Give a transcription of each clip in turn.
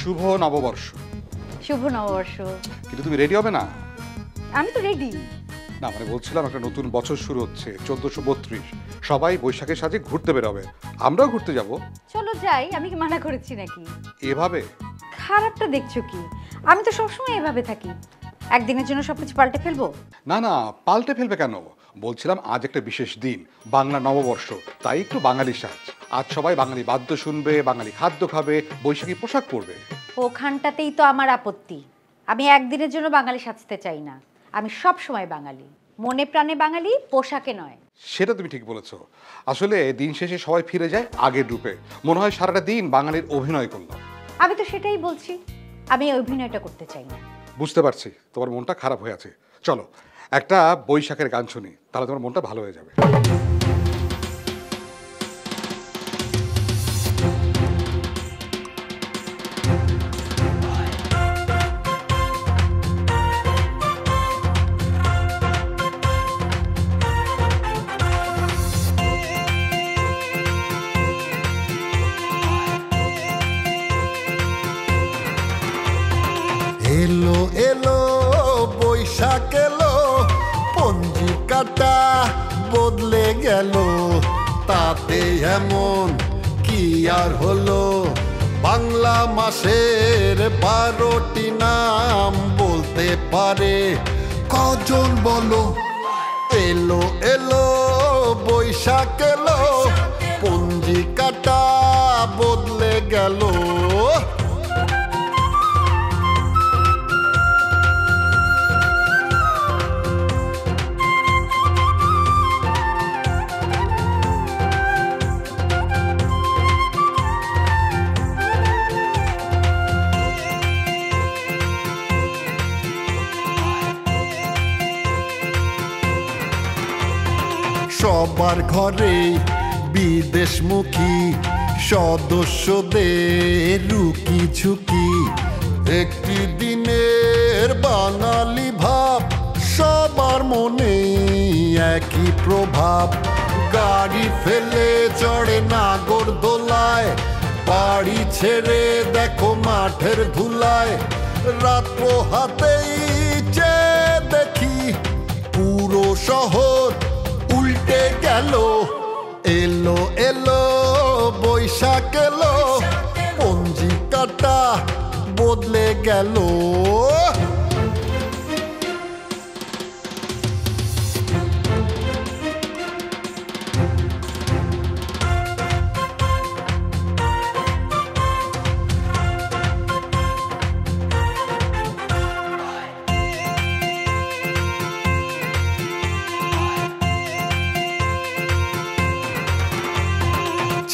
শুভ নববর্ষ। শুভ নববর্ষ। কিন্তু তুমি রেডি হবে না? আমি তো রেডি। না মানে বলছিলাম একটা নতুন বছর শুরু হচ্ছে 1432, সবাই বৈশাখের সাজে ঘুরতে বেরোবে, আমরাও ঘুরতে যাব। চলো যাই, আমি কি মানা করেছি নাকি? এভাবে খারাপটা দেখছো কি? আমি তো সবসময় এভাবে থাকি। একদিনের জন্য সবকিছু পাল্টে ফেলবো? না না, পাল্টে ফেলবে কেন? বলছিলাম আজ একটা বিশেষ দিন, বাংলা নববর্ষ, তাই একটু বাঙালি সাজ। আজ সবাই বাঙালি বাদ্য শুনবে, বাঙালি খাদ্য খাবে, বৈশাখী পোশাক পরবে। ওখানটাতেই তো আমার আপত্তি। আমি একদিনের জন্য বাঙালি সাজতে চাই না। আমি সব সময় বাঙালি, মনে প্রাণে বাঙালি, পোশাকে নয়। সেটা তুমি ঠিক বলেছো। আসলে দিন শেষে সবাই ফিরে যায় আগের রূপে, মনে হয় সারাটা দিন বাঙালির অভিনয় করলাম। আমি তো সেটাই বলছি, আমি এই অভিনয়টা করতে চাই না। বুঝতে পারছি তোমার মনটা খারাপ হয়ে আছে। চলো একটা বৈশাখের গান শুনি, তাহলে তোমার মনটা ভালো হয়ে যাবে। এলো এলো বৈশাখ এলো, পঞ্জিকাটা বদলে গেল, তাতে এমন কি আর হলো? বাংলা মাসের 12টি নাম বলতে পারে কজন বলো? এলো এলো বৈশাখ এলো, পঞ্জিকাটা বদলে গেল। সবার ঘরে বিদেশমুখী সদস্যদের রুকি ঝুঁকি, একটি দিনের বাঙালি ভাব, সবার মনে একই প্রভাব। গাড়ি ফেলে চড়ে নাগর দোলায়, বাড়ি ছেড়ে দেখো মাঠের ধুলায়, রাত্র হাতেই চেয়ে দেখি পুরো শহর উল্টে গেল। এলো এলো বৈশাখ এলো, পঞ্জিকাটা বদলে গেল।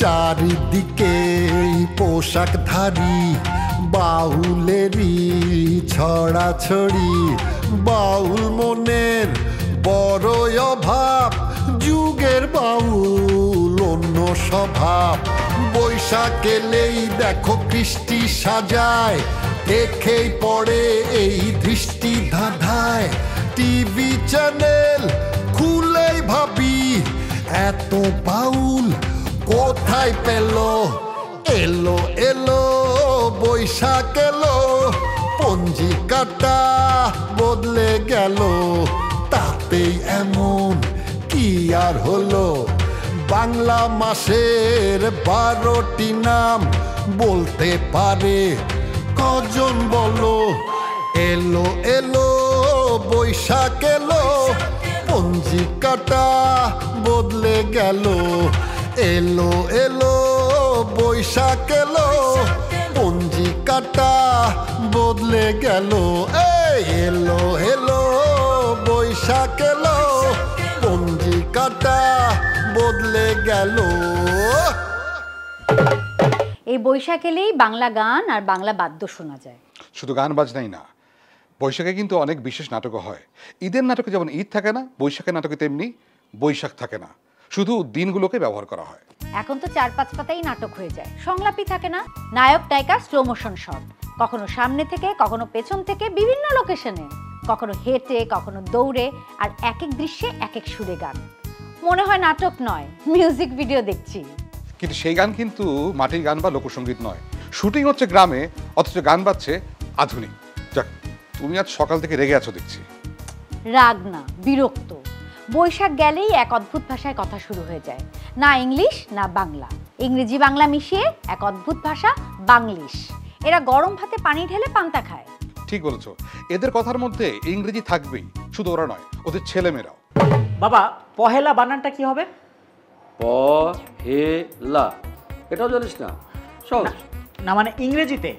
চারিদিকে পোশাকধারী বাউলেরই ছড়াছড়ি, বাউল মনের বড়ই অভাব, যুগের বাউল অন্য স্বভাব। বৈশাখ এলেই দেখো কৃষ্টি সাজায়, দেখেই পড়ে এই দৃষ্টি ধাঁধায়। টিভি চ্যানেল খুলেই ভাবি এত বাউল কোথায় পেল? এলো এলো বৈশাখ এলো, পঞ্জিকাটা বদলে গেল, তাতেই এমন কি আর হলো? বাংলা মাসের 12টি নাম বলতে পারে কজন বলো? এলো এলো বৈশাখ এলো, পঞ্জিকাটা বদলে গেল। এলো এলো বৈশাখ এলো, পঞ্জিকাটা বদলে গেল। এলো এলো বৈশাখ এলো, পঞ্জিকাটা বদলে গেল। এই বৈশাখ এলেই বাংলা গান আর বাংলা বাদ্য শোনা যায়। শুধু গান বাজনাই না, বৈশাখে কিন্তু অনেক বিশেষ নাটকও হয়। ঈদের নাটকে যেমন ঈদ থাকে না, বৈশাখের নাটকে তেমনি বৈশাখ থাকে না, শুধু দিনগুলোকে ব্যবহার করা হয়। এখন তো 4-5 পাতাই নাটক হয়ে যায়, সংলাপই থাকে না। নায়ক নায়িকা স্লো মোশন শট, কখনো সামনে থেকে কখনো পেছন থেকে, বিভিন্ন লোকেশনে, কখনো হেঁটে কখনো দৌড়ে, আর এক এক দৃশ্যে এক এক সুরে গান। মনে হয় নাটক নয়, মিউজিক ভিডিও দেখছি। কিন্তু সেই গান কিন্তু মাটির গান বা লোকসঙ্গীত নয়, শুটিং হচ্ছে গ্রামে, অথচ গান বাজছে আধুনিক। যাক, তুমি আজ সকাল থেকে রেগে আছো দেখছি। রাগ না, বিরক্ত। বৈশাখ গেলেই এক অদ্ভুত ভাষায় কথা শুরু হয়ে যায়, না ইংলিশ না বাংলা, ইংরেজি বাংলা মিশিয়ে এক অদ্ভুত ভাষা বাংলিশ। এরা গরম ভাতে পানি ঢেলে পান্তা খায়। ঠিক বলেছো, এদের কথার মধ্যে ইংরেজি থাকবেই। শুধু ওরা নয়, ওদের ছেলেমেয়েরাও। বাবা, পহেলা বানানটা কি হবে? পহেলা, এটাও জানিস না? সহজ না মানে ইংরেজিতে।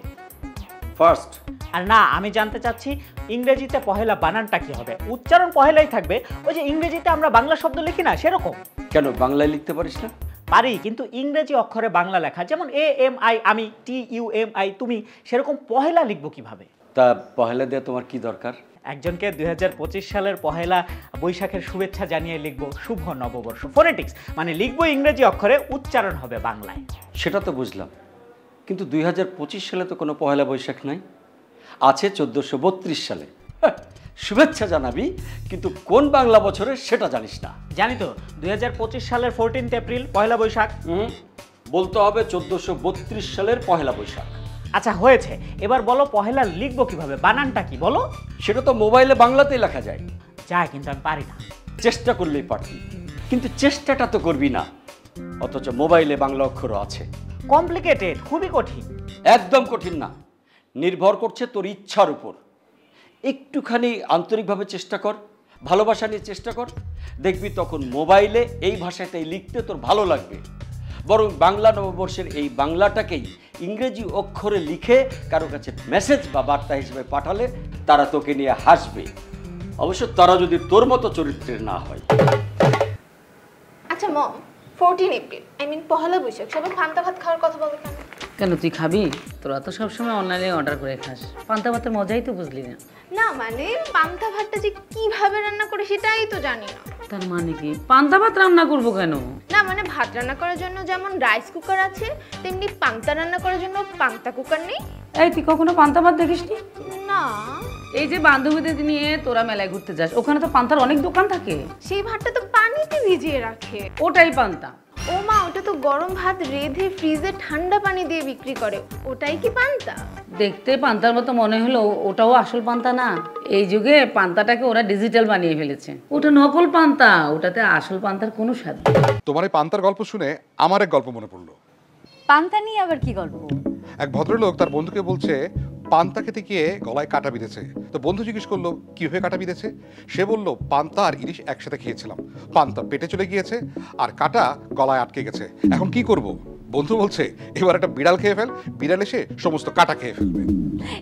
ফার্স্ট। আর না, আমি জানতে চাচ্ছি ইংরেজিতে পহেলা বানানটা কি হবে। উচ্চারণ পহেলাই থাকবে, ওই যে ইংরেজিতে আমরা বাংলা শব্দ লিখি না সেরকম। কেন বাংলায় লিখতে পারিস না? পারি, কিন্তু ইংরেজি অক্ষরে বাংলা লেখা, যেমন AMI আমি, TUMI তুমি, সেরকম পহেলা লিখবো কিভাবে? তা পহেলা দিয়ে তোমার কি দরকার? একজনকে 2025 সালের পহেলা বৈশাখের শুভেচ্ছা জানিয়ে লিখবো শুভ নববর্ষ। ফোনেটিক্স মানে লিখবো ইংরেজি অক্ষরে, উচ্চারণ হবে বাংলায়। সেটা তো বুঝলাম, কিন্তু 2025 সালে তো কোনো পহেলা বৈশাখ নাই, আছে 1432 সালে। শুভেচ্ছা জানাবি, কিন্তু কোন বাংলা বছরে সেটা জানিস না। জানি তো, 2025 সালের 14 এপ্রিল পহেলা বৈশাখ। বলতে হবে 1432 সালের পহেলা বৈশাখ। আচ্ছা হয়েছে, এবার বলো পহেলা লিখবো কিভাবে, বানানটা কি বলো? সেটা তো মোবাইলে বাংলাতেই লেখা যায়। যায়, কিন্তু আমি পারি না। চেষ্টা করলেই পারবি, কিন্তু চেষ্টাটা তো করবি না, অথচ মোবাইলে বাংলা অক্ষরও আছে। কমপ্লিকেটেড, খুবই কঠিন। একদম কঠিন না, নির্ভর করছে তোর ইচ্ছার উপর। একটুখানি আন্তরিকভাবে চেষ্টা কর, ভালোবাসা নিয়ে চেষ্টা কর, দেখবি তখন মোবাইলে এই ভাষাটাই লিখতে তোর ভালো লাগবে। বরং বাংলা নববর্ষের এই বাংলাটাকেই ইংরেজি অক্ষরে লিখে কারো কাছে মেসেজ বা বার্তা হিসেবে পাঠালে তারা তোকে নিয়ে হাসবে, অবশ্য তারা যদি তোর মতো চরিত্রের না হয়। আচ্ছা মম, 14 April I mean Pohela Boishakh, সবাই পান্তা ভাত খাওয়ার কথা বলে কেন? কেন তুই খাবি? তোরা তো সবসময় অনলাইনে অর্ডার করে খাস, পান্তা ভাতের মজাই তো বুঝলি না। না মানে পান্তা ভাতটা যে কিভাবে রান্না করে সেটাই তো জানি না। তার মানে কি পান্তা ভাত রান্না করবো কেন? না মানে ভাত রান্না করার জন্য যেমন রাইস কুকার আছে, তেমনি পান্তা রান্না করার জন্য পান্তা কুকার নেই? এই তুই কখনো পান্তা ভাত দেখিসনি? না। এই যে বান্ধবীদের নিয়ে তোরা মেলায় ঘুরতে যাস, ওখানে তো পান্তার অনেক দোকান থাকে। সেই ভাতটা তো পানিতে ভিজিয়ে রাখে। ওটাই পান্তা। ও মা, ওটা তো গরম ভাত রেঁধে ফ্রিজে ঠান্ডা পানি দিয়ে বিক্রি করে, ওটাই কি পান্তা? দেখতে পান্তার মতো মনে হলো, ওটাও আসল পান্তা না। এই যুগে পান্তাটাকে ওরা ডিজিটাল বানিয়ে ফেলেছে, ওটা নকল পান্তা, ওটাতে আসল পান্তার কোনো স্বাদ নেই। তোমার এই পান্তার গল্প শুনে আমার এক গল্প মনে পড়লো। পান্তা নিয়ে আবার কি গল্প? এক ভদ্রলোক তার বন্ধুকে বলছে পান্তা খেতে গিয়ে গলায় কাটা বিঁধেছে। তো বন্ধু জিজ্ঞেস করলো কিভাবে কাটা বিঁধেছে। সে বলল পান্তা আর ইলিশ একসাথে খেয়েছিলাম, পান্তা পেটে চলে গিয়েছে আর কাটা গলায় আটকে গেছে, এখন কি করব? বন্ধু বলছে এবার একটা বিড়াল খেয়ে ফেল, বিড়াল এসে সমস্ত কাটা খেয়ে ফেলবে।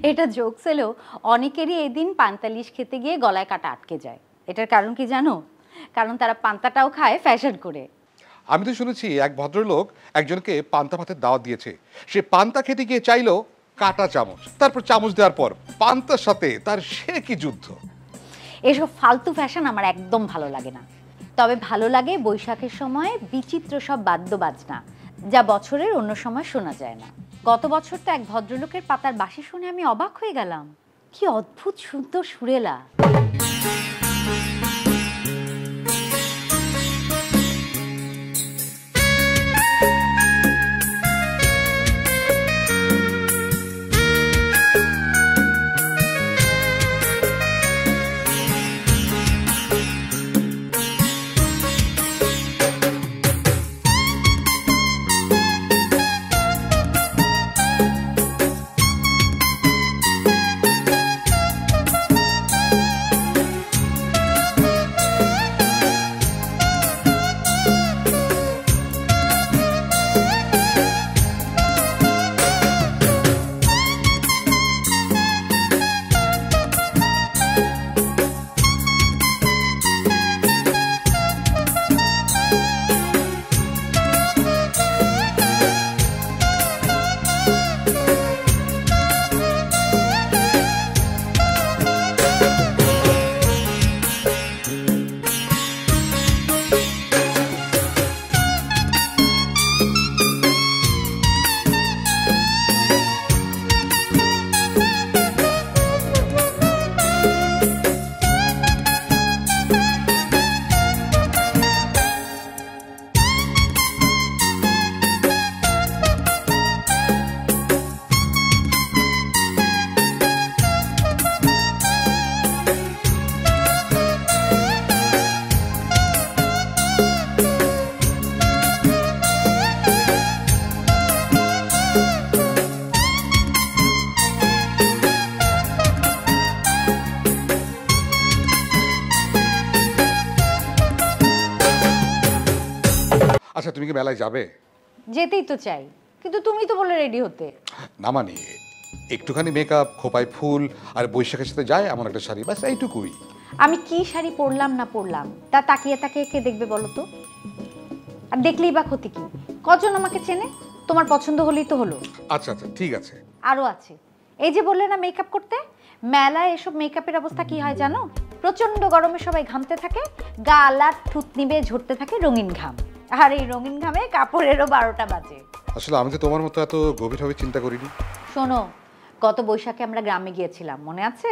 এটা জোকস হলেও অনেকেরই এই দিন পান্তা ইলিশ খেতে গিয়ে গলায় কাটা আটকে যায়। এটার কারণ কি জানো? কারণ তারা পান্তাটাও খায় ফ্যাশন করে। আমি তো শুনেছি এক ভদ্রলোক একজনকে পান্তা ভাতের দাওয়াত দিয়েছে। সে পান্তা খেতে গিয়ে চাইলো কাটা চামচ, তারপর চামচ দেওয়ার পর পান্তার সাথে তার সে কি যুদ্ধ। এসব ফালতু ফ্যাশন আমার একদম ভালো লাগে না। তবে ভালো লাগে বৈশাখের সময় বিচিত্র সব বাদ্য বাজনা, যা বছরের অন্য সময় শোনা যায় না। গত বছর তো এক ভদ্রলোকের পাতার বাঁশি শুনে আমি অবাক হয়ে গেলাম, কি অদ্ভুত সুন্দর সুরেলা। আচ্ছা তুমি কি মেলায় যাবে? যেতেই তো চাই, কিন্তু তুমি তো বলে রেডি হতে। না মানে একটুখানি মেকআপ, খোপায় ফুল আর বৈশাখের সাথে যায় এমন একটা শাড়ি, ব্যাস এইটুকুই। আমি কি শাড়ি পরলাম না পরলাম তা তাকিয়ে তাকিয়ে কে দেখবে বলো তো? আর দেখলেই বা ক্ষতি কি? কজন আমাকে চেনে? তোমার পছন্দ হলেই তো হলো। আচ্ছা আচ্ছা ঠিক আছে। আরও আছে, এই যে বললে না মেকআপ করতে, মেলায় এসব মেকআপের অবস্থা কি হয় জানো? প্রচন্ড গরমে সবাই ঘামতে থাকে, গাল আর থুতনি বেয়ে ঝরতে থাকে রঙিন ঘাম, আর এই রঙিন ঘামে কাপড়েরও 12টা বাজে। আসলে আমি তো তোমার মতো এত গভীরভাবে চিন্তা করিনি। শোনো, গত বৈশাখে আমরা গ্রামে গিয়েছিলাম, মনে আছে?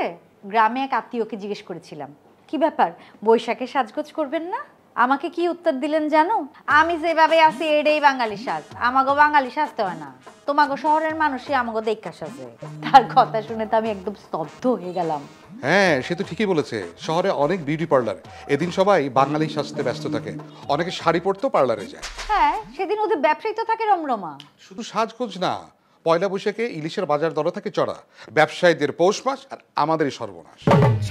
গ্রামে এক আত্মীয়কে জিজ্ঞেস করেছিলাম, কি ব্যাপার বৈশাখে সাজগোজ করবেন না? আমাকে কি উত্তর দিলেন জানো? আমি যেভাবে আছি এটাই বাঙালি সাজ, আমাগো বাঙালি সাজতে হয় না, তোমাগো শহরের মানুষই আমাগো দেখা সাজে। তার কথা শুনে তো আমি একদম স্তব্ধ হয়ে গেলাম। হ্যাঁ সে তো ঠিকই বলেছে, শহরে অনেক বিউটি পার্লার, এদিন সবাই বাঙালি সাজতে ব্যস্ত থাকে, অনেকে শাড়ি পরতেও পার্লারে যায়। হ্যাঁ, সেদিন ওদের ব্যবসায়ী তো থাকে রমরমা। শুধু সাজগোজ না, পয়লা বৈশাখে ইলিশের বাজার দর থাকে চড়া, ব্যবসায়ীদের পৌষ মাস আর আমাদেরই সর্বনাশ।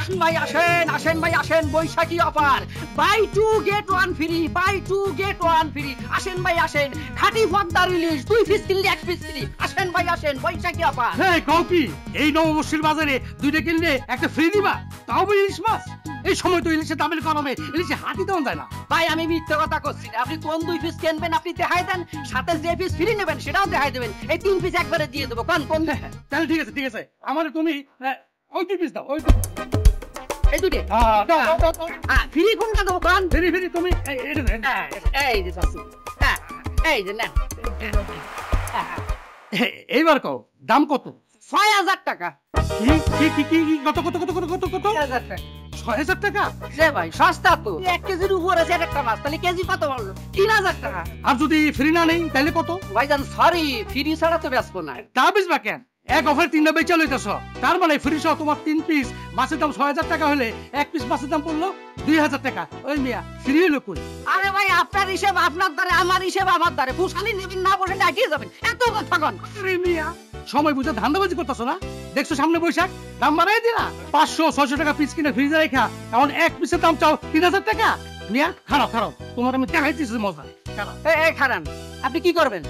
আসেন ভাই আসেন, আসেন ভাই আসেন, Baishakhi offer, buy 2 get 1 free, buy 2 get 1 free. আসেন ভাই আসেন, খাঁটি পদ্মার ইলিশ 2 পিস কিনলে 1 পিস ফ্রি। আসেন ভাই আসেন, বৈশাখী অফার। হ্যাঁ কপি, এই নববর্ষের বাজারে 2টা কিনলে একটা ফ্রি দিবা, তাও ইলিশ মাছ। এই সময় তো ইলিশের দামের কমে, ইলিশে হাতি দেওয়া যায় না। ভাই আমি মিথ্যে কথা করছি না, আপনি কোন 2 পিস কিনবেন আপনি দেখাই দেন, সাথে যে পিস ফ্রি নেবেন সেটাও দেখাই দেবেন, এই 3 পিস একবারে দিয়ে দেবো। কোন তাহলে ঠিক আছে ঠিক আছে, আমার তুমি ওই 2 পিস দাও, ওই এই দুটো ফ্রি কোনটা দেবো? কোন ফ্রি ফ্রি তুমি এই যে চাচু, হ্যাঁ এই যে না, এইবার কও দাম কত? 6000 টাকা। কি কি কি কি কত কত কত কত কত কত? 6000 টাকা। 6000 টাকা? রে ভাই সস্তা তো, 1 কেজির উপরে আছে একটা মাছ, তাহলে কেজি কত বললো? 3000 টাকা। আর যদি ফ্রি না নেই তাহলে কত? ভাইজান সরি, ফ্রি ছাড়া তো বেচবো না। তা বেচবা কেন? এক অফার 3টা বেচা লইতেছ, তার মানে ফ্রি সহ তোমার 3 পিস মাছের দাম 6000 টাকা হলে 1 পিস মাছের দাম পড়লো 2000 টাকা। ওই মিয়া ফ্রি হলো কই? আরে ভাই আপনার হিসেব আপনার দ্বারে, আমার হিসেব আমার দ্বারে, পুষালি নেবেন না বসে ডাকিয়ে যাবেন, এত কথা কন। আরে মিয়া সময় বুঝে ধান্দাবাজি করতেছো না? দেখছো সামনে বৈশাখ, দাম বাড়াই দিলা। 500-600 টাকা পিস কিনে ফ্রিজে রেখা এখন 1 পিসের দাম চাও 3000 টাকা। মিয়া খারাপ খারাপ, তোমার আমি দেখাইতেছি মজা। এই খারান, আপনি কি করবেন?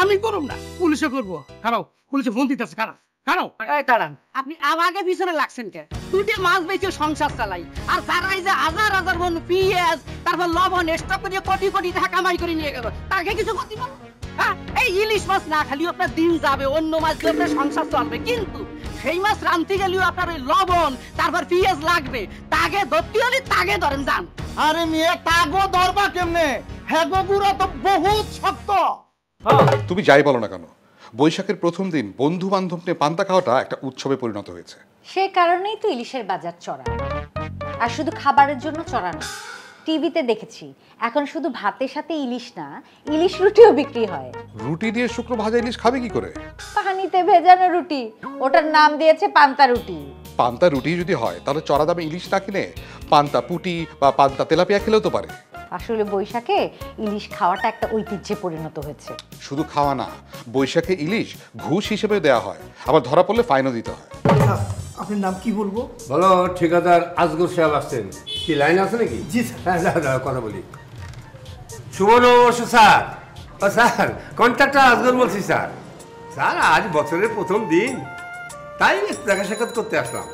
আমি করব না, পুলিশে করবো। খারাপ, পুলিশে ফোন দিতেছে। খারাপ খারাপ। এই দাঁড়ান, আপনি আমাকে পিছনে লাগছেন কে? 2টা মাছ বেচে সংসার চালাই, আর যারাই যে হাজার হাজার মন পিএস তারপর লবণ স্টক করে কোটি কোটি টাকা কামাই করে নিয়ে গেল, তাকে কিছু করতে পারবো? হ্যাঁ, এই ইলিশ মাছ না খালি আপনার দিন যাবে, অন্য মাছ দিয়ে আপনার সংসার চলবে, কিন্তু সেই মাছ রাঁধতে গেলেও আপনার ওই লবণ তারপর পিএস লাগবে, তাকে ধরতে হলে তাকে ধরেন যান। আরে মেয়ে তাগো ধরবা কেমনে? হেগো গুড়া তো বহুত শক্ত। তুমি যাই বলো না কেন, বৈশাখের প্রথম দিন বন্ধু বান্ধব নিয়ে পান্তা খাওয়াটা একটা উৎসবে পরিণত হয়েছে। সে কারণেই তো ইলিশের বাজার চড়া, আর শুধু খাবারের জন্য চড়া না। টিভিতে দেখেছি এখন শুধু ভাতের সাথে ইলিশ না, ইলিশ রুটিও বিক্রি হয়। রুটি দিয়ে শুকনো ভাজা ইলিশ খাবে কি করে? পানিতে ভেজানো রুটি, ওটার নাম দিয়েছে পান্তা রুটি। পান্তা রুটি যদি হয় তাহলে চড়া দামে ইলিশ না কিনে পান্তা পুটি বা পান্তা তেলাপিয়া খেলেও তো পারে। আসলে বৈশাখে ইলিশ খাওয়াটা একটা ঐতিহ্যে পরিণত হয়েছে। শুধু খাওয়া না, বৈশাখে ইলিশ ঘুষ হিসেবে দেওয়া হয়, আবার ধরা পড়লে ফাইনও দিতে হয়। আপনার নাম কি বলবো? বলো, ঠিকাদার আসগর সাহেব আসছেন। কি লাইন আছে নাকি? জি স্যার। হ্যাঁ দাদা কথা বলি। শুভ নববর্ষ স্যার। ও স্যার, কন্ট্রাক্টর আসগর বলছি স্যার। স্যার আজ বছরের প্রথম দিন, তাই দেখা সাক্ষাৎ করতে আসলাম,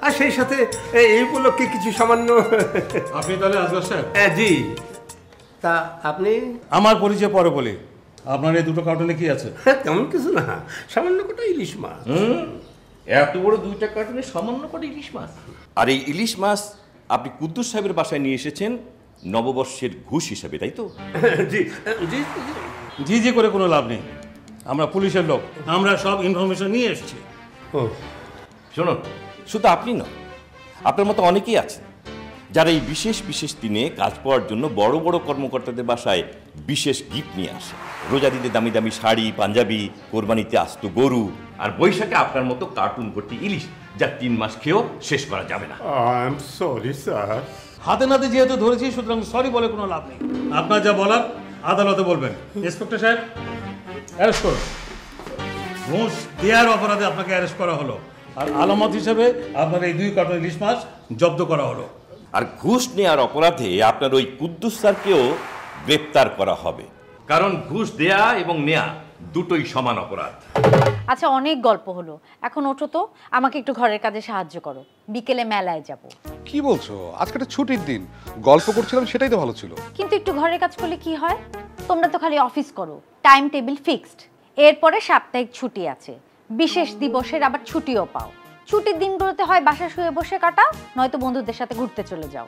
আর সেই সাথে এই উপলক্ষে কিছু সামান্য। আপনি তাহলে আসগর সাহেব? হ্যাঁ জি। তা আপনি? আমার পরিচয় পরে বলি। আপনার এই 2টো কার্টুনে কি আছে? তেমন কিছু না, সামান্য কটা ইলিশ মাছ। এত বড় 2টা কার্টুনে সামান্য কটা ইলিশ মাছ? আর এই ইলিশ মাছ আপনি কুদ্দুস সাহেবের বাসায় নিয়ে এসেছেন নববর্ষের ঘুষ হিসাবে, তাই তো? জি জি জি জি করে কোনো লাভ নেই, আমরা পুলিশের লোক, আমরা সব ইনফরমেশন নিয়ে এসেছি। শুনুন, শুধু আপনি নয়, আপনার মতো অনেকেই আছে যারা এই বিশেষ বিশেষ দিনে কাজ পাওয়ার জন্য বড় বড় কর্মকর্তাদের বাসায় বিশেষ গিফট নিয়ে আসে। রোজাদিতে দামি দামি শাড়ি, পাঞ্জাবি, কোরবানিতে আস্ত গরু, আর বৈশাখে আপনার মতো কার্টুন ভর্তি ইলিশ, যা 3 মাস খেয়েও শেষ করা যাবে না। I am sorry sir. হাতে নাতে যেহেতু ধরেছি, সুতরাং সরি বলে কোনো লাভ নেই। আপনার যা বলার আদালতে বলবেন। ইন্সপেক্টর সাহেব, অ্যারেস্ট করুন। ঘুষ দেওয়ার অপরাধে আপনাকে অ্যারেস্ট করা হলো, আর আলামত হিসেবে আপনার এই 2 কার্টন ইলিশ মাছ জব্দ করা হলো। আর ঘুষ নেওয়ার অপরাধে আপনার ওই কুদ্দুস স্যারকেও গ্রেপ্তার করা হবে। কারণ ঘুষ দেয়া এবং নেয়া দুটোই সমান অপরাধ। আচ্ছা, অনেক গল্প হলো, এখন ওঠো তো, আমাকে একটু ঘরের কাজে সাহায্য করো, বিকেলে মেলায় যাব। কি বলছো? আজকে একটা ছুটির দিন, গল্প করছিলাম, সেটাই তো ভালো ছিল। কিন্তু একটু ঘরের কাজ করলে কি হয়? তোমরা তো খালি অফিস করো, টাইম টেবিল ফিক্সড। এরপরে সাপ্তাহিক ছুটি আছে, বিশেষ দিবসের আবার ছুটিও পাও। ছুটির দিনগুলোতে হয় বাসা শুয়ে বসে কাটাও, নয়তো বন্ধুদের সাথে ঘুরতে চলে যাও।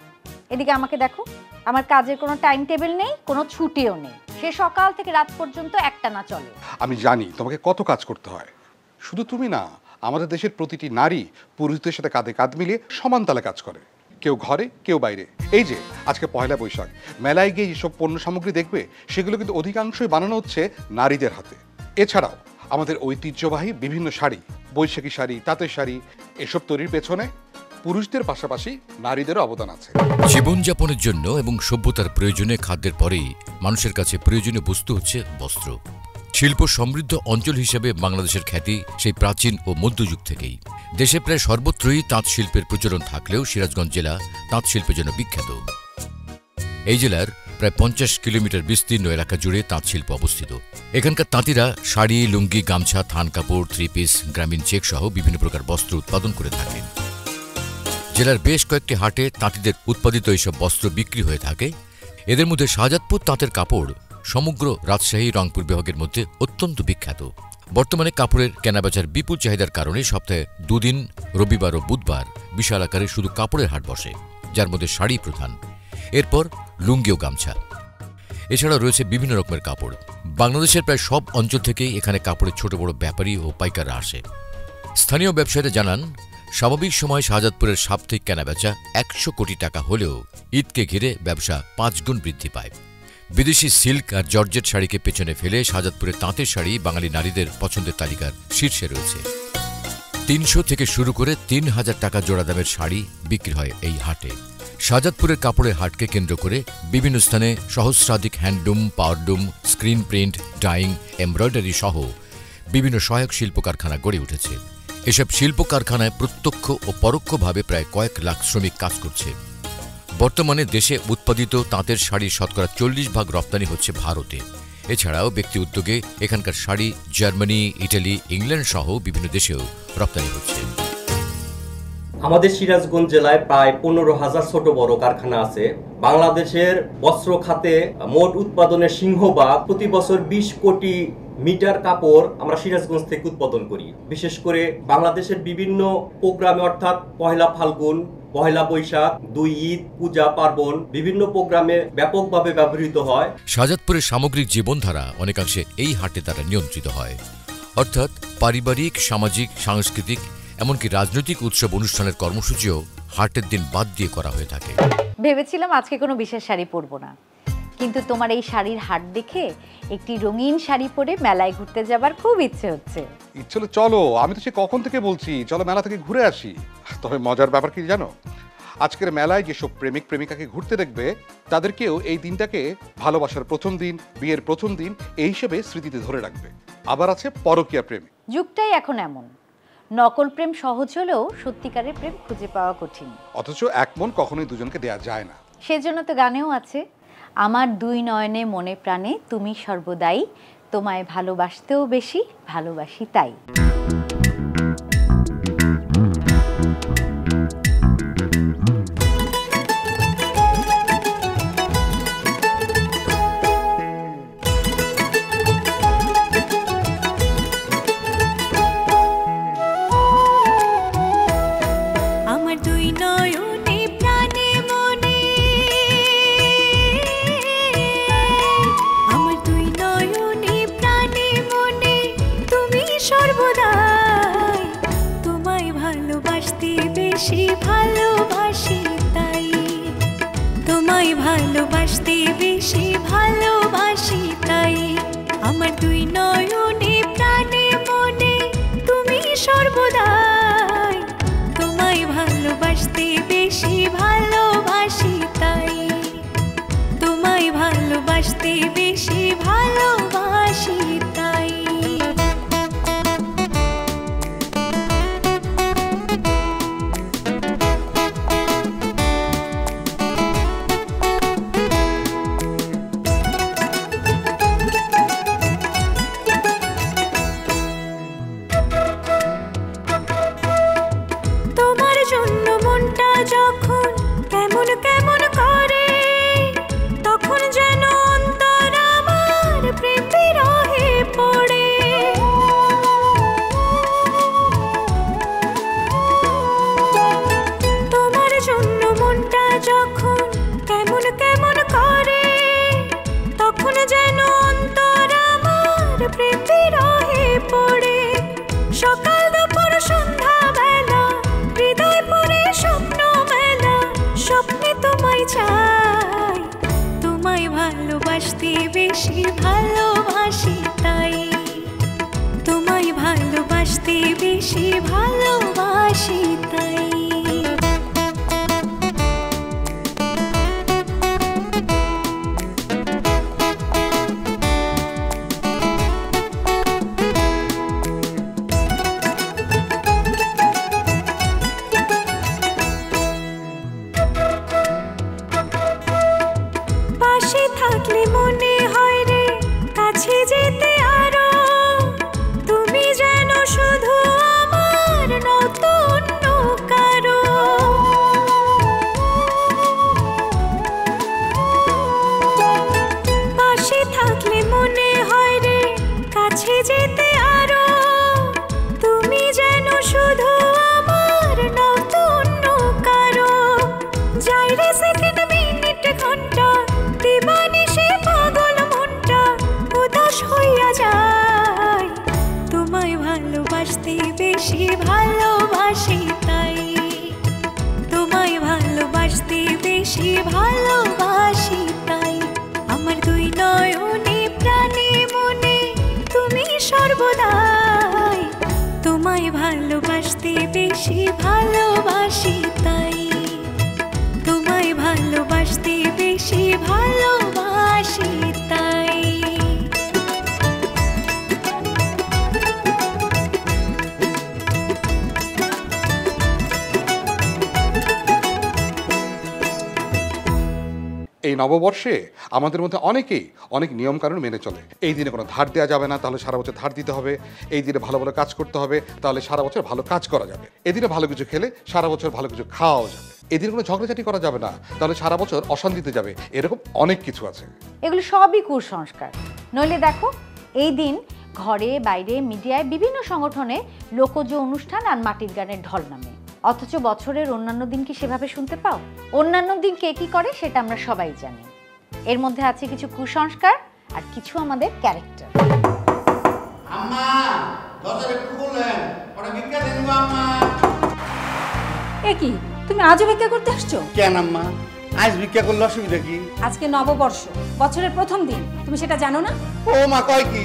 এদিকে আমাকে দেখো, আমার কাজের কোনো টাইম টেবিল নেই, কোনো ছুটিও নেই, সে সকাল থেকে রাত পর্যন্ত একটানা চলে। আমি জানি তোমাকে কত কাজ করতে হয়। শুধু তুমি না, আমাদের দেশের প্রতিটি নারী পুরুষদের সাথে কাঁধে কাঁধ মিলিয়ে সমান তালে কাজ করে, কেউ ঘরে কেউ বাইরে। এই যে আজকে পয়লা বৈশাখ, মেলায় গিয়ে যেসব পণ্য সামগ্রী দেখবে সেগুলো কিন্তু অধিকাংশই বানানো হচ্ছে নারীদের হাতে। এছাড়াও আমাদের ঐতিহ্যবাহী বিভিন্ন শাড়ি, বৈশাখী শাড়ি, তাঁতের শাড়ি, এসব তৈরির পেছনে পুরুষদের পাশাপাশি নারীদেরও অবদান আছে। জীবনযাপনের জন্য এবং সভ্যতার প্রয়োজনে খাদ্যের পরেই মানুষের কাছে প্রয়োজনীয় বস্তু হচ্ছে বস্ত্র। শিল্প সমৃদ্ধ অঞ্চল হিসেবে বাংলাদেশের খ্যাতি সেই প্রাচীন ও মধ্যযুগ থেকেই। দেশে প্রায় সর্বত্রই তাঁত শিল্পের প্রচলন থাকলেও সিরাজগঞ্জ জেলা তাঁত শিল্পের জন্য বিখ্যাত। এই জেলার প্রায় 50 কিলোমিটার বিস্তীর্ণ এলাকা জুড়ে তাঁত শিল্প অবস্থিত। এখানকার তাঁতিরা শাড়ি, লুঙ্গি, গামছা, থান কাপড়, থ্রি পিস, গ্রামীণ চেক সহ বিভিন্ন প্রকার বস্ত্র উৎপাদন করে থাকেন। জেলার বেশ কয়েকটি হাটে তাঁতিদের উৎপাদিত এইসব বস্ত্র বিক্রি হয়ে থাকে। এদের মধ্যে শাহজাদপুর তাঁতের কাপড় সমগ্র রাজশাহী, রংপুর বিভাগের মধ্যে অত্যন্ত বিখ্যাত। বর্তমানে কাপড়ের কেনাবেচার বিপুল চাহিদার কারণে সপ্তাহে 2 দিন, রবিবার ও বুধবার বিশাল আকারে শুধু কাপড়ের হাট বসে, যার মধ্যে শাড়ি প্রধান, এরপর লুঙ্গি ও গামছা। এছাড়া রয়েছে বিভিন্ন রকমের কাপড়। বাংলাদেশের প্রায় সব অঞ্চল থেকেই এখানে কাপড়ের ছোট বড় ব্যাপারী ও পাইকাররা আসে। স্থানীয় ব্যবসায়ীরা জানান, স্বাভাবিক সময় শাহজাদপুরের সাপ্তাহিক কেনাবেচা 100 কোটি টাকা হলেও ঈদকে ঘিরে ব্যবসা 5 গুণ বৃদ্ধি পায়। বিদেশি সিল্ক আর জর্জেট শাড়িকে পেছনে ফেলে শাহজাদপুরের তাঁতের শাড়ি বাঙালি নারীদের পছন্দের তালিকার শীর্ষে রয়েছে। 300 থেকে শুরু করে 3000 টাকা জোড়া দামের শাড়ি বিক্রি হয় এই হাটে। শাহজাদপুরের কাপড়ের হাটকে কেন্দ্র করে বিভিন্ন স্থানে সহস্রাধিক handloom, powerloom, screen print, dyeing, embroidery সহ বিভিন্ন সহায়ক শিল্প কারখানা গড়ে উঠেছে। এসব শিল্প কারখানায় প্রত্যক্ষ ও পরোক্ষভাবে প্রায় কয়েক লাখ শ্রমিক কাজ করছে। বর্তমানে দেশে উৎপাদিত তাঁতের শাড়ির শতকরা 40% রপ্তানি হচ্ছে ভারতে। এছাড়াও ব্যক্তি উদ্যোগে এখানকার শাড়ি জার্মানি, ইটালি, ইংল্যান্ড সহ বিভিন্ন দেশেও রপ্তানি হচ্ছে। আমাদের সিরাজগঞ্জ জেলায় প্রায় 15,000 ছোট বড় কারখানা আছে। বাংলাদেশের বস্ত্র খাতে মোট উৎপাদনের সিংহভাগ, প্রতি বছর 20 কোটি মিটার কাপড় আমরা সিরাজগঞ্জ থেকে উৎপাদন করি। বিশেষ করে বাংলাদেশের বিভিন্ন প্রোগ্রামে, অর্থাৎ পহেলা ফাল্গুন, পহেলা বৈশাখ, 2 ঈদ, পূজা পার্বণ, বিভিন্ন প্রোগ্রামে ব্যাপকভাবে ব্যবহৃত হয়। শাহজাদপুরের সামগ্রিক জীবনধারা অনেকাংশে এই হাটে দ্বারা নিয়ন্ত্রিত হয়, অর্থাৎ পারিবারিক, সামাজিক, সাংস্কৃতিক এমনকি রাজনৈতিক উৎসব অনুষ্ঠানের কর্মসূচিও হাটের দিন বাদ দিয়ে করা হয়ে থাকে। ভেবেছিলাম আজকে কোনো বিশেষ শাড়ি পরবো না, কিন্তু তোমার এই শাড়ির হাট দেখে একটি রঙিন শাড়ি পরে মেলায় ঘুরতে যাবার খুব ইচ্ছে হচ্ছে। ইচ্ছে হলো চলো, আমি তো সে কখন থেকে বলছি চলো মেলা থেকে ঘুরে আসি। তবে মজার ব্যাপার কি জানো, আজকের মেলায় যেসব প্রেমিক প্রেমিকাকে ঘুরতে দেখবে তাদেরকেও এই দিনটাকে ভালোবাসার প্রথম দিন, বিয়ের প্রথম দিন এই হিসেবে স্মৃতিতে ধরে রাখবে। আবার আছে পরকীয়া প্রেম। যুগটাই এখন এমন, নকল প্রেম সহজ হলেও সত্যিকারের প্রেম খুঁজে পাওয়া কঠিন। অথচ এক মন কখনোই দুজনকে দেয়া যায় না। সেজন্য তো গানেও আছে, আমার 2 নয়নে মনে প্রাণে তুমি সর্বদাই, তোমায় ভালোবাসতেও বেশি ভালোবাসি তাই। ভালোবাসি তাই, তোমায় ভালোবাসতে বেশি ভালোবাসি তাই, আমার 2 নয়নে প্রাণে মনে তুমি সর্বদাই, তোমায় ভালোবাসতে বেশি ভালোবাসি তাই, তোমায় ভালোবাসতে বেশি ভালোবাসি তাই। ভালোবাসতে বেশি ভালোবাসি তাই তোমায় ভালোবাসতে বেশি ভালোবাসি তাই এই নববর্ষে আমাদের মধ্যে অনেকেই অনেক নিয়মকানুন মেনে চলে। এই দিনে কোনো ধার দেওয়া যাবে না, তাহলে সারা বছর ধার দিতে হবে। এই দিনে ভালো ভালো কাজ করতে হবে, তাহলে সারা বছর ভালো কাজ করা যাবে। এদিনে ভালো কিছু খেলে সারা বছর ভালো কিছু খাওয়াও যাবে। এদিনে কোনো ঝগড়াঝাটি করা যাবে না, তাহলে সারা বছর অশান্তিতে যাবে। এরকম অনেক কিছু আছে। এগুলো সবই কুসংস্কার। নইলে দেখো, এই দিন ঘরে বাইরে মিডিয়ায় বিভিন্ন সংগঠনে লোকজ অনুষ্ঠান আর মাটির গানের ঢল নামে, অথচ বছরের অন্যান্য দিন কি সেভাবে শুনতে পাও? অন্যান্য দিন কে কি করে সেটা আমরা সবাই জানি। এর মধ্যে আছে কিছু কুসংস্কার আর কিছু আমাদের ক্যারেক্টার। আম্মা দরজা একটু খুলেন, ওটা ভিক্ষা দেন গো আম্মা। এ কি, তুমি আজও ভিক্ষা করতে আসছো? কেন আম্মা, আজ ভিক্ষা করলে অসুবিধা কি? আজকে নববর্ষ, বছরের প্রথম দিন, তুমি সেটা জানো না? ও মা, কয় কি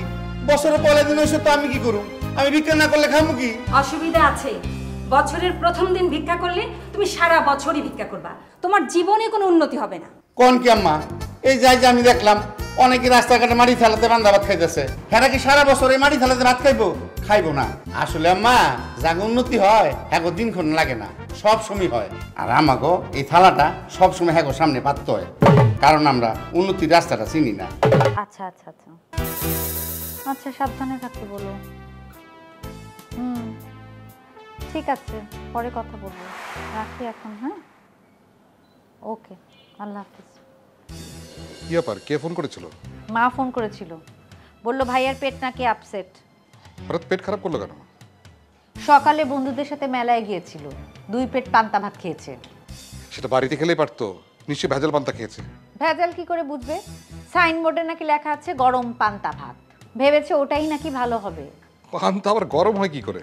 বছরের পয়লা দিন হইছে তো আমি কি করব? আমি ভিক্ষা না করলে খামু কি? অসুবিধা আছে। বছরের প্রথম দিন ভিক্ষা করলে তুমি সারা বছরই ভিক্ষা করবা, তোমার জীবনে কোনো উন্নতি হবে না। কোন কি আম্মা, এই যাই যে আমি দেখলাম অনেকে রাস্তাঘাটে মাটি থালাতে বান্ধা ভাত খাইতেছে, হ্যাঁ কি সারা বছর এই মাটি থালাতে ভাত খাইবো? খাইবো না। আসলে আম্মা, যা উন্নতি হয় হ্যাঁ দিনক্ষণ লাগে না, সব সময় হয়। আর আমাগো এই থালাটা সব সময় হ্যাঁ সামনে পাততে হয়, কারণ আমরা উন্নতির রাস্তাটা চিনি না। আচ্ছা আচ্ছা আচ্ছা আচ্ছা, সাবধানে থাকতে বলো। ঠিক আছে, পরে কথা বলবো, রাখি এখন। হ্যাঁ, ওকে, আল্লাহ হাফিজ। কি ব্যাপার, কে ফোন করেছিল? মা ফোন করেছিল, বলল ভাইয়ার পেট নাকি আপসেট। হঠাৎ পেট খারাপ করলো কেন? সকালে বন্ধুদের সাথে মেলায় গিয়েছিল, 2 প্লেট পান্তা ভাত খেয়েছে। সেটা বাড়িতে খেলেই পারতো, নিশ্চয়ই ভেজাল পান্তা খেয়েছে। ভেজাল কি করে বুঝবে? সাইনবোর্ডে নাকি লেখা আছে গরম পান্তা ভাত, ভেবেছে ওটাই নাকি ভালো হবে। পান্তা আবার গরম হয় কি করে?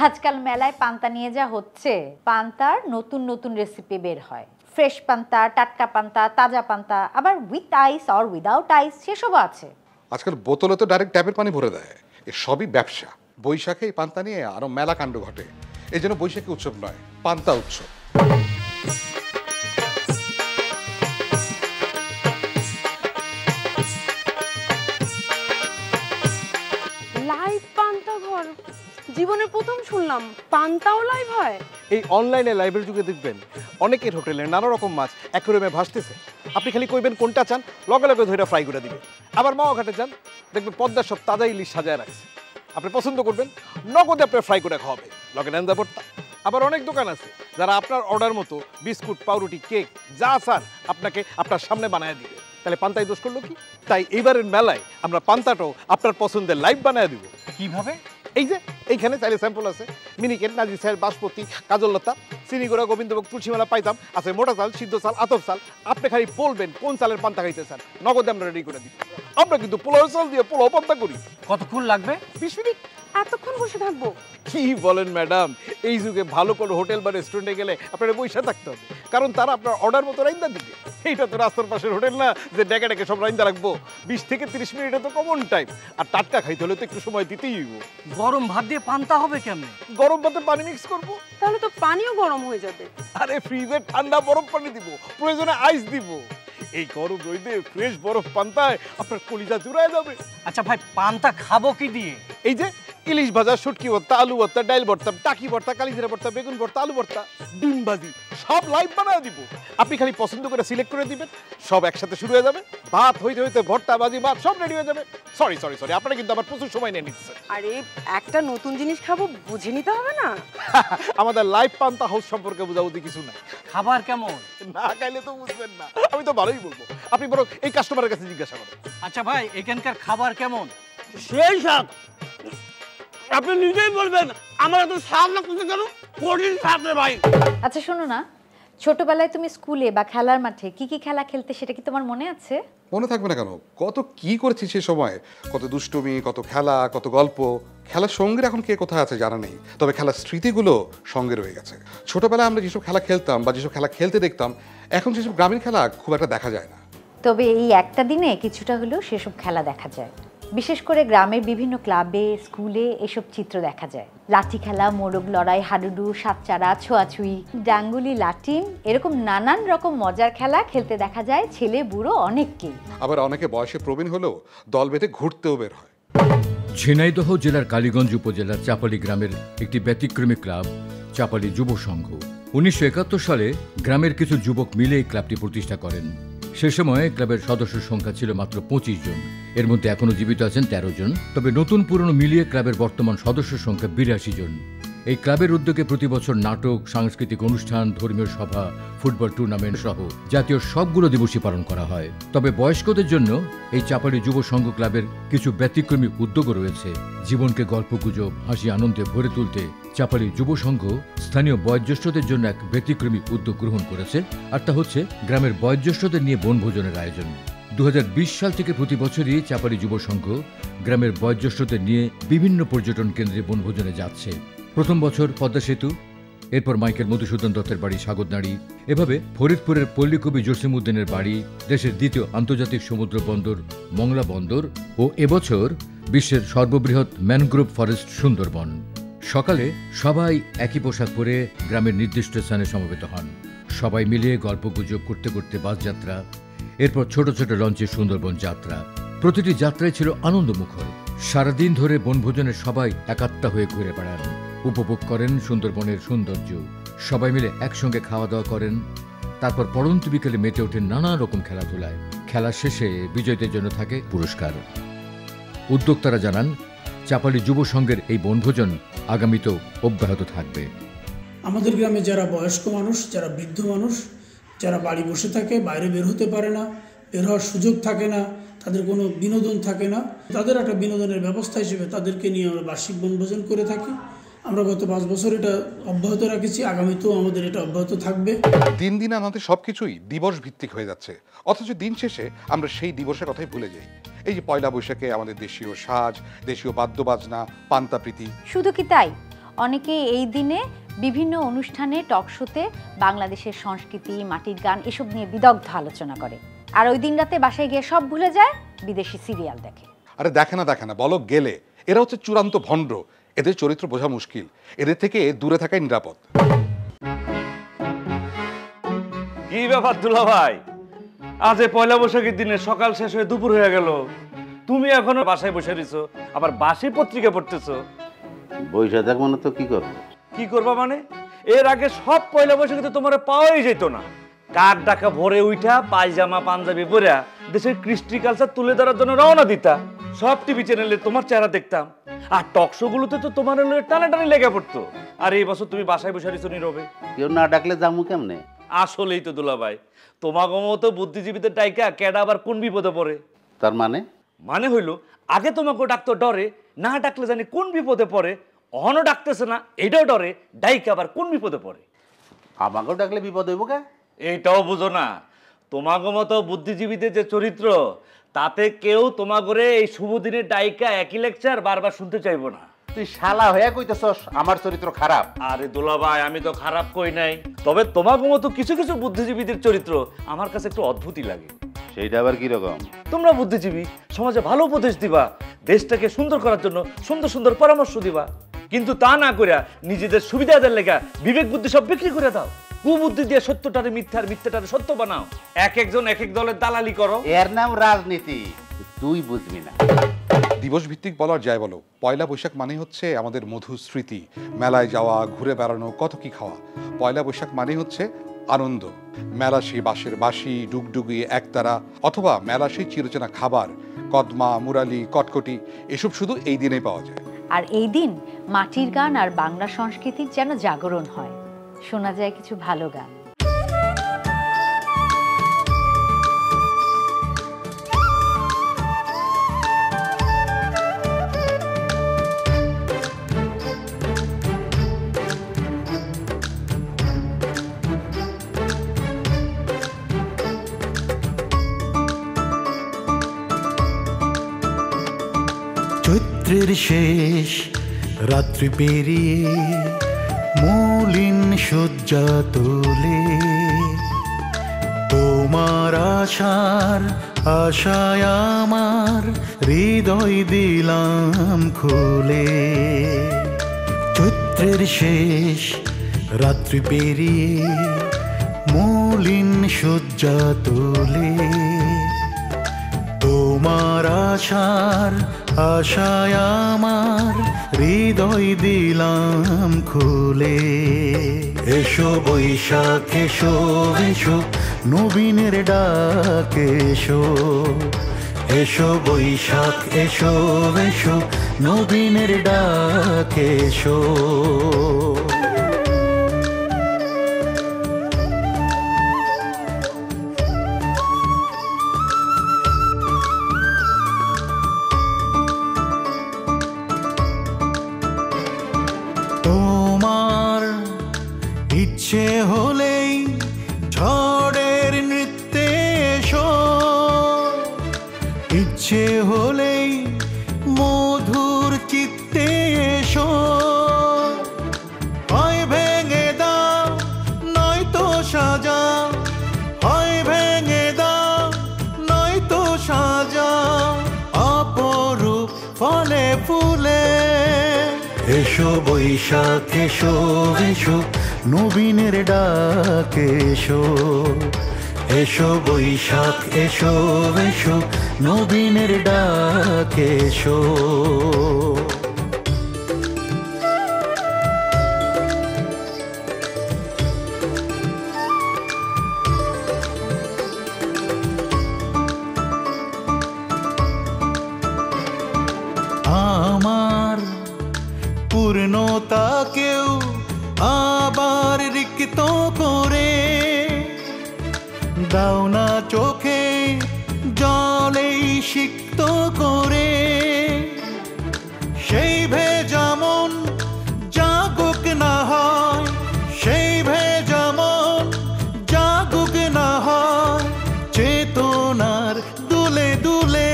আজকাল মেলায় পান্তা নিয়ে যা হচ্ছে, পান্তার নতুন নতুন রেসিপি বের হয়। ফ্রেশ পান্তা, টাটকা পান্তা, তাজা পান্তা, আবার উইথ আইস অর উইদাউট আইস, সেসবও আছে। আজকাল বোতলে তো ডাইরেক্ট ট্যাপের পানি ভরে দেয়। এ সবই ব্যবসা। বৈশাখে এই পান্তা নিয়ে আরো মেলা কাণ্ড ঘটে। এই জন্য বৈশাখী উৎসব নয়, পান্তা উৎসব। লাইভ পান্তা ঘর, জীবনে প্রথম শুনলাম পান্তাও লাইভ হয়। এই অনলাইনে লাইভের যুগে দেখবেন অনেকের হোটেলে নানা রকম মাছ অ্যাকোয়ারিয়ামে ভাসতেছে। আপনি খালি কইবেন কোনটা চান, লগে লগে ধরে ফ্রাই করে দিবে। আবার মাওয়া ঘাটে যান, দেখবেন পদ্মার সব তাজা ইলিশ সাজায় রাখছে, আপনি পছন্দ করবেন, নগদে আপনার ফ্রাই করে খাওয়াবে, লগে নেন দা ভর্তা। আবার অনেক দোকান আছে যারা আপনার অর্ডার মতো বিস্কুট, পাউরুটি, কেক যা চান আপনাকে আপনার সামনে বানায় দিবে। তাহলে পান্তায় দোষ করলো কি? তাই এইবারের মেলায় আমরা পান্তাটাও আপনার পছন্দের লাইভ বানায় দিব। কিভাবে? এই যে এইখানে চাইলে স্যাম্পল আছে, মিনিকেট, নাজি স্যার, বাসপতি, কাজললতা, চিনিগুড়া, গোবিন্দভোগ, তুলসীমালা পাইতাম, আছে মোটা চাল, সিদ্ধ চাল, আতপ চাল। আপনি খালি বলবেন কোন চালের পান্তা খাইতে চান, নগদে আমরা রেডি করে দিই। আমরা কিন্তু পোলাও চাল দিয়ে পোলাও পান্তা করি। কতক্ষণ লাগবে? 20 মিনিট। এতক্ষণ বসে থাকবো? কি বলেন ম্যাডাম, এই যুগে ভালো কোনো হোটেল বা রেস্টুরেন্টে গেলে আপনার বসে থাকতে হবে, কারণ তারা আপনার অর্ডার মতো রাইন্দা দিবে। এইটা তো রাস্তার পাশের হোটেল না যে ডেকে ডেকে সব রাইন্দা রাখবো। 20 থেকে 30 মিনিটে তো কমন টাইম। আর টাটকা খাইতে হলে তো একটু সময় দিতেই হইব। গরম ভাত দিয়ে পান্তা হবে কেমনে? গরম ভাতে পানি মিক্স করব। তাহলে তো পানিও গরম হয়ে যাবে। আরে ফ্রিজে ঠান্ডা বরফ পানি দিব, প্রয়োজনে আইস দিব। এই গরম রইদে ফ্রেশ বরফ পান্তায় আপনার কলিজা জুড়ায় যাবে। আচ্ছা ভাই, পান্তা খাবো কি দিয়ে? এই যে ইলিশ ভাজা, শুটকি ভর্তা, আলু ভর্তা, ডাইল ভর্তা, টাকি ভর্তা, কালিজিরা ভর্তা, বেগুন ভর্তা, আলু ভর্তা, ডিম ভাজি, সব লাইভ বানায় দিব। আপনি খালি পছন্দ করে সিলেক্ট করে দিবেন, সব একসাথে শুরু হয়ে যাবে। ভাত হইতে হইতে ভর্তা, ভাজি, ভাত সব রেডি হয়ে যাবে। সরি সরি সরি, আপনারা কিন্তু আবার প্রচুর সময় নিয়ে নিচ্ছে। আরে একটা নতুন জিনিস খাবো, বুঝে নিতে হবে না? আমাদের লাইভ পান্তা হাউস সম্পর্কে বুঝাবুঝি কিছু নাই। খাবার কেমন? না খাইলে তো বুঝবেন না। আমি তো ভালোই বলবো, আপনি বরং এই কাস্টমারের কাছে জিজ্ঞাসা করেন। আচ্ছা ভাই, এখানকার খাবার কেমন? সেই স্বাদ আপনি নিজেই বলবেন, আমার এত স্বাদ লাগতেছে কেন? কঠিন স্বাদ রে ভাই। আচ্ছা শোনো না, ছোটবেলায় তুমি স্কুলে বা খেলার মাঠে কি কি খেলা খেলতে, সেটা কি তোমার মনে আছে? মনে থাকবে না কেন? কত কি করেছি সে সময়, কত দুষ্টুমি, কত খেলা, কত গল্প। খেলার সঙ্গীরা এখন কে কোথায় আছে জানা নেই, তবে খেলার স্মৃতিগুলো সঙ্গে রয়ে গেছে। ছোটবেলায় আমরা যেসব খেলা খেলতাম বা যেসব খেলা খেলতে দেখতাম, এখন সেসব গ্রামীণ খেলা খুব একটা দেখা যায় না। তবে এই একটা দিনে কিছুটা হলেও সেসব খেলা দেখা যায়। বিশেষ করে গ্রামের বিভিন্ন ক্লাবে, স্কুলে এসব চিত্র দেখা যায়। লাঠি খেলা, মোরগ লড়াই, হাডুডু, সাতচারা, ছোঁয়াছুঁই, ডাঙ্গুলি, লাটিম, এরকম নানান রকম মজার খেলা খেলতে দেখা যায় ছেলে বুড়ো অনেককেই। আবার অনেকে বয়সে প্রবীণ হলেও দল বেঁধে ঘুরতেও বের হয়। ঝিনাইদহ জেলার কালীগঞ্জ উপজেলার চাপালি গ্রামের একটি ব্যতিক্রমী ক্লাব চাপালি যুব সংঘ। 1971 সালে গ্রামের কিছু যুবক মিলে এই ক্লাবটি প্রতিষ্ঠা করেন। সে সময় ক্লাবের সদস্য সংখ্যা ছিল মাত্র 25 জন। এর মধ্যে এখনও জীবিত আছেন 13 জন। তবে নতুন পুরনো মিলিয়ে ক্লাবের বর্তমান সদস্য সংখ্যা 82 জন। এই ক্লাবের উদ্যোগে প্রতি বছর নাটক, সাংস্কৃতিক অনুষ্ঠান, ধর্মীয় সভা, ফুটবল টুর্নামেন্ট সহ জাতীয় সবগুলো দিবসই পালন করা হয়। তবে বয়স্কদের জন্য এই চাপালি যুব সংঘ ক্লাবের কিছু ব্যতিক্রমী উদ্যোগও রয়েছে। জীবনকে গল্পগুজব, হাসি আনন্দে ভরে তুলতে চাপালি যুব সংঘ স্থানীয় বয়োজ্যেষ্ঠদের জন্য এক ব্যতিক্রমী উদ্যোগ গ্রহণ করেছে, আর তা হচ্ছে গ্রামের বয়োজ্যেষ্ঠদের নিয়ে বনভোজনের আয়োজন। 2020 সাল থেকে প্রতি বছরই চাপালি যুব সংঘ গ্রামের বয়োজ্যেষ্ঠদের নিয়ে বিভিন্ন পর্যটন কেন্দ্রে বনভোজনে যাচ্ছে। প্রথম বছর পদ্মা সেতু, এরপর মাইকেল মধুসূদন দত্তের বাড়ি সাগরনাড়ি, এভাবে ফরিদপুরের পল্লীকবি জসিমউদ্দিনের বাড়ি, দেশের দ্বিতীয় আন্তর্জাতিক সমুদ্র বন্দর মংলা বন্দর ও এবছর বিশ্বের সর্ববৃহৎ ম্যানগ্রোভ ফরেস্ট সুন্দরবন। সকালে সবাই একই পোশাক পরে গ্রামের নির্দিষ্ট স্থানে সমবেত হন। সবাই মিলে গল্পগুজব করতে করতে বাস যাত্রা, এরপর ছোট ছোট লঞ্চে সুন্দরবন যাত্রা। প্রতিটি যাত্রায় ছিল আনন্দমুখর। সারাদিন ধরে বনভোজনে সবাই একাত্তা হয়ে ঘুরে বেড়ান, উপভোগ করেন সুন্দরবনের সৌন্দর্য। সবাই মিলে একসঙ্গে খাওয়া দাওয়া করেন। তারপর পড়ন্ত বিকেলে মেতে ওঠেন নানা রকম খেলাধুলায়। খেলা শেষে বিজয়ীদের জন্য থাকে পুরস্কার। উদ্যোক্তারা জানান, চাপালি যুব সংঘের এই বনভোজন আগামীতেও অব্যাহত থাকবে। আমাদের গ্রামে যারা বয়স্ক মানুষ, যারা বৃদ্ধ মানুষ, যারা বাড়ি বসে থাকে, বাইরে বের হতে পারে না, বের হওয়ার সুযোগ থাকে না, তাদের কোনো বিনোদন থাকে না, তাদের একটা বিনোদনের ব্যবস্থা হিসেবে তাদেরকে নিয়ে আমরা বার্ষিক বনভোজন করে থাকি। আমরা গত 5 বছর এটা অব্যাহত রেখেছি, আগামীতেও আমাদের এটা অব্যাহত থাকবে। দিন দিন আমাদের সবকিছুই দিবস ভিত্তিক হয়ে যাচ্ছে, অথচ দিন শেষে আমরা সেই দিবসের কথাই ভুলে যাই। এই যে পয়লা বৈশাখে আমাদের দেশীয় সাজ, দেশীয় বাদ্যবাজনা, পান্তাপ্রীতি। শুধু কি তাই, অনেকে এই দিনে বিভিন্ন অনুষ্ঠানে, টক শোতে বাংলাদেশের সংস্কৃতি, মাটির গান এসব নিয়ে বিদগ্ধ আলোচনা করে। আর ওই দিন রাতে বাসায় গিয়ে সব ভুলে যায়, বিদেশি সিরিয়াল দেখে। আরে দেখে না বলো গেলে, এরা হচ্ছে চূড়ান্ত ভণ্ড। এদের চরিত্র বোঝা মুশকিল, এদের থেকে দূরে থাকাই নিরাপদ। কি ব্যাপার দুলা ভাই, আজ পয়লা বৈশাখের দিনে সকাল শেষ হয়ে দুপুর হয়ে গেল, তুমি এখনো বাসায় বসে রইছো, আবার বাসি পত্রিকা পড়তেছো। বৈশা থাকবো না তো কি করবো? কি করবা মানে? এর আগে সব পয়লা বৈশাখে তো তোমার পাওয়াই যেত না। কাক ডাকা ভোরে উঠা পায়জামা পাঞ্জাবি পরা দেশের কৃষ্টি কালচার তুলে ধরার জন্য রওনা দিতা। সব টিভি চ্যানেলে তোমার চেহারা দেখতাম, আর টক শো গুলোতে তো তোমার টানাটানি লেগে পড়তো। আর এই বছর তুমি বাসায় বসে রইছো নীরবে। কেউ না ডাকলে যাবো কেমনে? আসলেই তো দুলা ভাই, তোমাকে মতো বুদ্ধিজীবীদের ডাইকা কেডা আবার কোন বিপদে পড়ে। তার মানে হইলো, আগে তোমাকে ডাকতো ডরে, না ডাকলে জানি কোন বিপদে পড়ে। অহনো ডাকতেছে না, এটাও ডরে, ডাইকা আবার কোন বিপদে পড়ে। আমাকেও ডাকলে বিপদ হইব কে? এইটাও বুঝো না, তোমাকে মতো বুদ্ধিজীবীদের যে চরিত্র, তাতে কেউ তোমাগরে এই শুভ দিনে ডাইকা একই লেকচার বারবার শুনতে চাইবো না। তুই শালা হয়ে কইতেছস আমার চরিত্র খারাপ? আরে দুলা ভাই, আমি তো খারাপ কই নাই, তবে তোমাকে মতো কিছু কিছু বুদ্ধিজীবীদের চরিত্র আমার কাছে একটু অদ্ভুতই লাগে। সেইটা আবার কি রকম? তোমরা বুদ্ধিজীবী, সমাজে ভালো উপদেশ দিবা, দেশটাকে সুন্দর করার জন্য সুন্দর সুন্দর পরামর্শ দিবা, কিন্তু তা না কইরা নিজেদের সুবিধাদের লেগা বিবেক বুদ্ধি সব বিক্রি করে দাও। কুবুদ্ধি দিয়ে সত্যটারে মিথ্যা, আর মিথ্যাটারে সত্য বানাও। এক একজন এক এক দলের দালালি করো। এর নাম রাজনীতি, তুই বুঝবি না। দিবস ভিত্তিক বলার যায় বলো, পয়লা বৈশাখ মানে হচ্ছে আমাদের মধুর স্মৃতি, মেলায় যাওয়া, ঘুরে বেড়ানো, কত কি খাওয়া। পয়লা বৈশাখ মানে হচ্ছে আনন্দ। মেলা সেই বাঁশের বাঁশি, ডুগডুগি, একতারা, অথবা মেলা সেই চিরচেনা খাবার, কদমা, মুরালি, কটকটি, এসব শুধু এই দিনেই পাওয়া যায়। আর এই দিন মাটির গান আর বাংলা সংস্কৃতির যেন জাগরণ হয়, শোনা যায় কিছু ভালো গান। চৈত্রের শেষ রাত্রি পেরিয়ে মলিন শয্যা তোলে, তোমার আশার আশায় আমার হৃদয় দিলাম খুলে। চৈত্রের শেষ রাত্রি পেরিয়ে মলিন শয্যা তোলে, তোমার আশায় আমার হৃদয় দিলাম খুলে। এসো বৈশাখ এসো এসো নবীনের ডাক এসো, এসো বৈশাখ এসো এসো নবীনের ডাক এসো। তোমার ইচ্ছে হলেই ঝড়ের নৃত্যে এসো, ইচ্ছে হলেই মধুর চিত্তে এসো। হয় ভেঙে দাও নয়তো সাজা, হয় ভেঙে দাও নয়তো সাজা অপরূপ ফলে ফুলে। এসো বৈশাখ এসো এসো নবীনের ডাক এসো, এসো বৈশাখ এসো এসো নবীনের ডাক এসো। আমার পূর্ণতাকেও আবার রিক্ত করে দাও না চোখে জলেই সিক্ত করে। সেই ভেজা মন জাগুক না হয়, সেই ভেজা মন জাগুক না হয় চেতনার দুলে দুলে।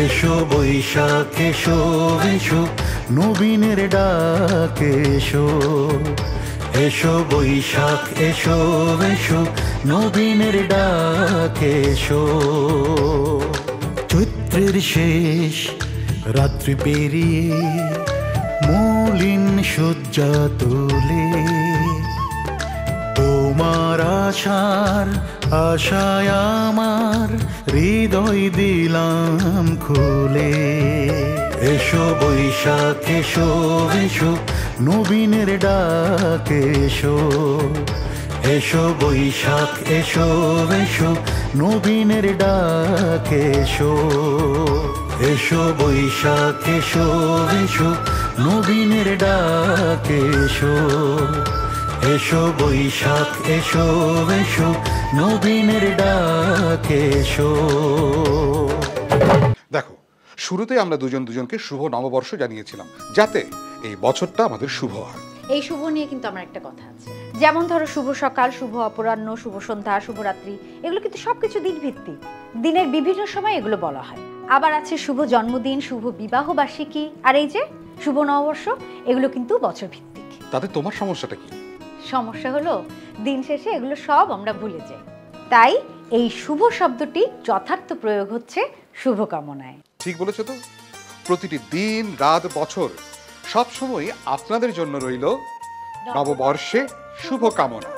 এসো বৈশাখ এসো এসো নবীনের ডাক এসো, এসো বৈশাখ এসো এসো নবীনের ডাক এসো। চৈত্রের শেষ রাত্রি পেরিয়ে মলিন শয্যা তোলে, তোমার আশায় আমার হৃদয় দিলাম খুলে। এসো বৈশাখ এসো এসো নবীনের ডাক এসো, এসো বৈশাখ এসো এসো নবীনের ডাক এসো, এসো বৈশাখ এসো এসো নবীনের ডাক এসো, এসো বৈশাখ এসো এসো নবীনের ডাক এসো। দেখো, শুরুতে আমরা দুজনকে শুভ নববর্ষ জানিয়েছিলাম, যাতে এই বছরটা আমাদের শুভ হয়। এই শুভ নিয়ে কিন্তু আমার একটা কথা আছে, যেমন ধরো শুভ সকাল, শুভ অপরাহ্ন, শুভ সন্ধ্যা, শুভরাত্রি, এগুলো কিন্তু সবকিছু দিন ভিত্তিক, দিনের বিভিন্ন সময় এগুলো বলা হয়। আবার আছে শুভ জন্মদিন, শুভ বিবাহ বার্ষিকী, আর এই যে শুভ নববর্ষ, এগুলো কিন্তু বছর ভিত্তিক। তাতে তোমার সমস্যাটা কি? সমস্যা হলো দিন শেষে এগুলো সব আমরা ভুলে যাই, তাই এই শুভ শব্দটি যথার্থ প্রয়োগ হচ্ছে শুভকামনায়। ঠিক বলেছো তো। প্রতিটি দিন রাত বছর সবসময় আপনাদের জন্য রইল নববর্ষে শুভকামনা।